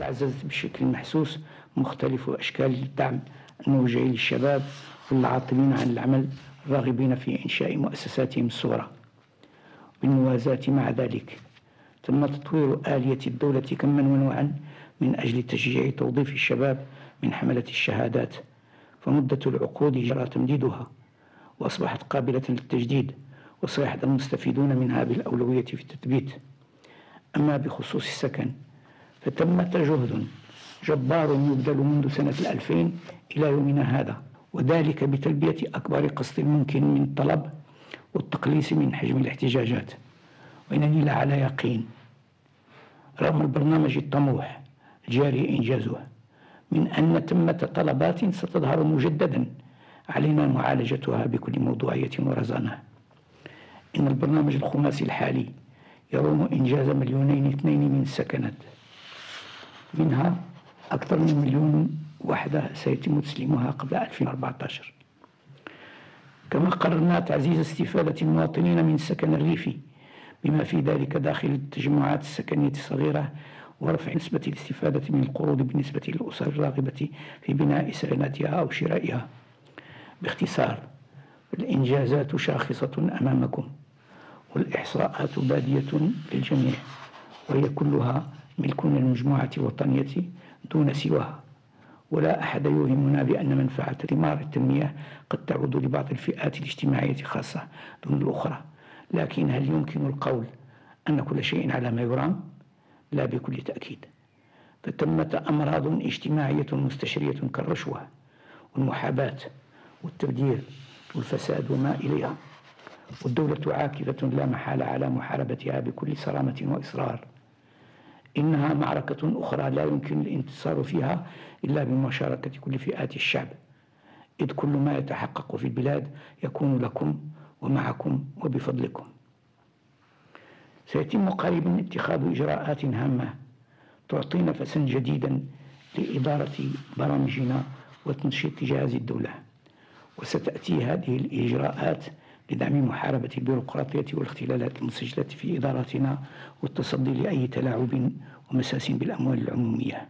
تعززت بشكل محسوس مختلف أشكال الدعم الموجه للشباب والعاطلين عن العمل الراغبين في إنشاء مؤسساتهم الصغرى. بالموازاة مع ذلك تم تطوير آلية الدولة كما ونوعا من أجل تشجيع توظيف الشباب من حملة الشهادات، فمدة العقود جرى تمديدها وأصبحت قابلة للتجديد، وسيحظى المستفيدون منها بالأولوية في التثبيت. أما بخصوص السكن فتم جهد جبار يبذل منذ سنة 2000 إلى يومنا هذا، وذلك بتلبية أكبر قسط ممكن من الطلب والتقليص من حجم الاحتجاجات. وإنني لعلى يقين رغم البرنامج الطموح الجاري إنجازه من أن ثمة طلبات ستظهر مجددا علينا معالجتها بكل موضوعية ورزانة. إن البرنامج الخماسي الحالي يروم إنجاز 2 مليون من السكنات، منها أكثر من 1 مليون وحدة سيتم تسليمها قبل 2014. كما قررنا تعزيز استفادة المواطنين من السكن الريفي بما في ذلك داخل التجمعات السكنية الصغيرة، ورفع نسبة الاستفادة من القروض بالنسبة للأسر الراغبة في بناء سكناتها أو شرائها. باختصار، الإنجازات شاخصة أمامكم والإحصاءات بادية للجميع، وهي كلها ملك للمجموعة الوطنية دون سواها، ولا أحد يوهمنا بأن منفعة ثمار التنمية قد تعود لبعض الفئات الاجتماعية خاصة دون الأخرى. لكن هل يمكن القول أن كل شيء على ما يرام؟ لا بكل تأكيد، فتمت أمراض اجتماعية مستشرية كالرشوة والمحاباة والتبذير والفساد وما إليها، والدولة عاكفة لا محالة على محاربتها بكل صرامة وإصرار. إنها معركة أخرى لا يمكن الانتصار فيها إلا بمشاركة كل فئات الشعب، إذ كل ما يتحقق في البلاد يكون لكم ومعكم وبفضلكم. سيتم قريبا اتخاذ إجراءات هامة تعطي نفسا جديدا لإدارة برامجنا وتنشيط جهاز الدولة، وستأتي هذه الإجراءات لدعم محاربة البيروقراطية والاختلالات المسجلة في إدارتنا والتصدي لأي تلاعب ومساس بالأموال العمومية.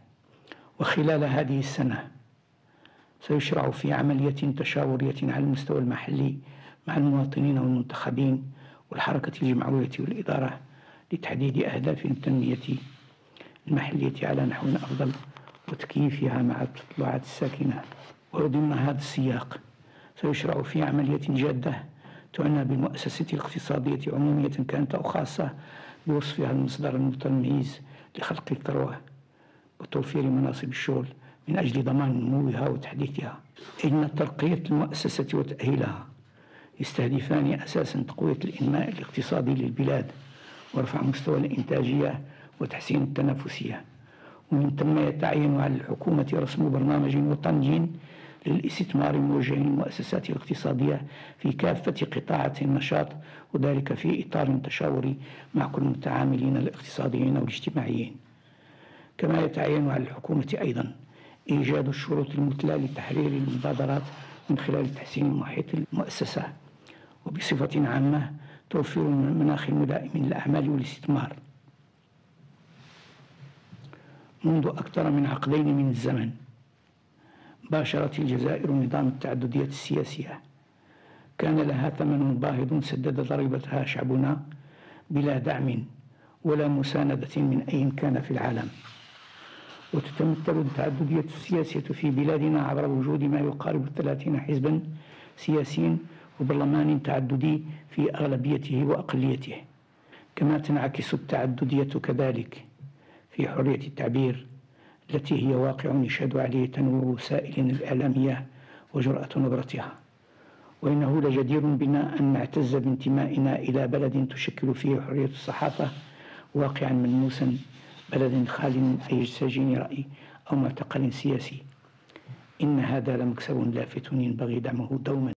وخلال هذه السنة سيشرع في عملية تشاورية على المستوى المحلي مع المواطنين والمنتخبين والحركة الجمعوية والإدارة لتحديد أهداف التنمية المحلية على نحو أفضل وتكييفها مع التطلعات الساكنة. وضمن هذا السياق سيشرع في عملية جادة تعنى بالمؤسسة الاقتصادية عمومية كانت أو خاصة بوصفها المصدر المتميز لخلق الثروة وتوفير مناصب الشغل من أجل ضمان نموها وتحديثها. إن ترقية المؤسسة وتأهيلها يستهدفان أساسا تقوية الإنماء الاقتصادي للبلاد ورفع مستوى الإنتاجية وتحسين التنافسية، ومن ثم يتعين على الحكومة رسم برنامج وطني للاستثمار موجه للمؤسسات الاقتصادية في كافة قطاعات النشاط، وذلك في إطار تشاوري مع كل المتعاملين الاقتصاديين والاجتماعيين. كما يتعين على الحكومة أيضا إيجاد الشروط المثلى لتحرير المبادرات من خلال تحسين محيط المؤسسة، وبصفة عامة توفير مناخ ملائم للأعمال والاستثمار. منذ أكثر من عقدين من الزمن باشرت الجزائر نظام التعددية السياسية، كان لها ثمن باهظ سدد ضريبتها شعبنا بلا دعم ولا مساندة من أي كان في العالم. وتتمثل التعددية السياسية في بلادنا عبر وجود ما يقارب 30 حزبا سياسيا وبرلمان تعددي في أغلبيته وأقليته. كما تنعكس التعددية كذلك في حرية التعبير التي هي واقع يشهد عليه تنوع وسائل الإعلامية وجرأة نبرتها. وإنه لجدير بنا أن نعتز بانتمائنا إلى بلد تشكل فيه حرية الصحافة واقعا ملموسا، بلد خال من أي سجين رأي أو معتقل سياسي. إن هذا لمكسب لافت ينبغي دعمه دوما.